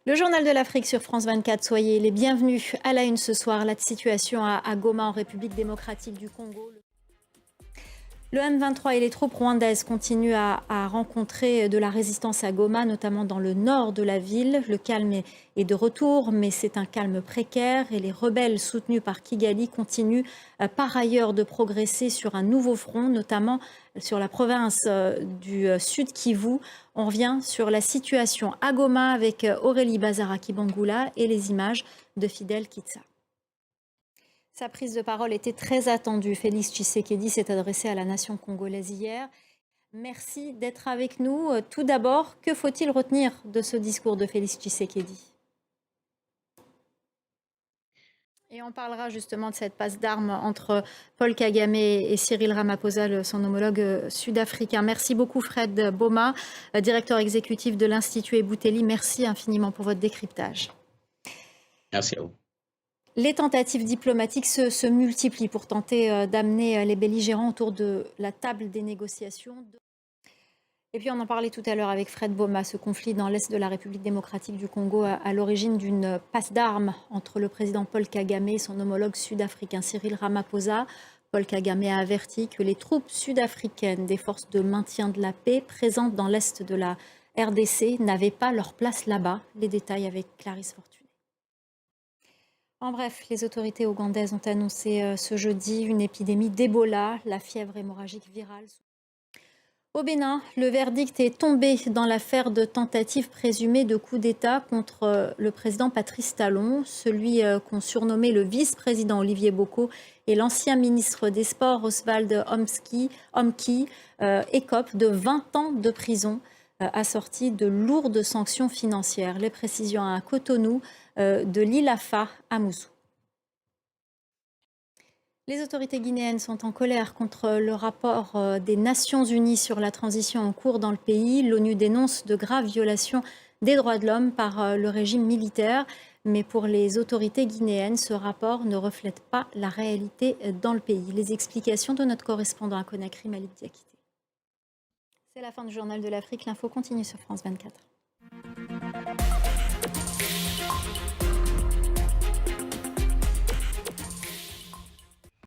Le journal de l'Afrique sur France 24, soyez les bienvenus à la une ce soir. La situation à Goma en République démocratique du Congo. Le M23 et les troupes rwandaises continuent à rencontrer de la résistance à Goma, notamment dans le nord de la ville. Le calme est de retour, mais c'est un calme précaire et les rebelles soutenus par Kigali continuent par ailleurs de progresser sur un nouveau front, notamment sur la province du Sud Kivu. On revient sur la situation à Goma avec Aurélie Bazaraki-Bangula et les images de Fidel Kitsa. Sa prise de parole était très attendue. Félix Tshisekedi s'est adressé à la nation congolaise hier. Merci d'être avec nous. Tout d'abord, que faut-il retenir de ce discours de Félix Tshisekedi? Et on parlera justement de cette passe d'armes entre Paul Kagame et Cyril Ramaphosa, son homologue sud-africain. Merci beaucoup Fred Boma, directeur exécutif de l'Institut Ebouteli. Merci infiniment pour votre décryptage. Merci à vous. Les tentatives diplomatiques se multiplient pour tenter d'amener les belligérants autour de la table des négociations. Et puis on en parlait tout à l'heure avec Fred Boma, ce conflit dans l'est de la République démocratique du Congo à l'origine d'une passe d'armes entre le président Paul Kagame et son homologue sud-africain Cyril Ramaphosa. Paul Kagame a averti que les troupes sud-africaines des forces de maintien de la paix présentes dans l'est de la RDC n'avaient pas leur place là-bas. Les détails avec Clarisse Fortuné. En bref, les autorités ougandaises ont annoncé ce jeudi une épidémie d'Ebola, la fièvre hémorragique virale. Au Bénin, le verdict est tombé dans l'affaire de tentative présumée de coup d'État contre le président Patrice Talon, celui qu'on surnommait le vice-président Olivier Boko et l'ancien ministre des Sports Oswald Omki écope de 20 ans de prison assortie de lourdes sanctions financières. Les précisions à Cotonou de l'Ilafa à Moussou. Les autorités guinéennes sont en colère contre le rapport des Nations Unies sur la transition en cours dans le pays. L'ONU dénonce de graves violations des droits de l'homme par le régime militaire. Mais pour les autorités guinéennes, ce rapport ne reflète pas la réalité dans le pays. Les explications de notre correspondant à Conakry, Malik Diakité. C'est la fin du journal de l'Afrique. L'info continue sur France 24.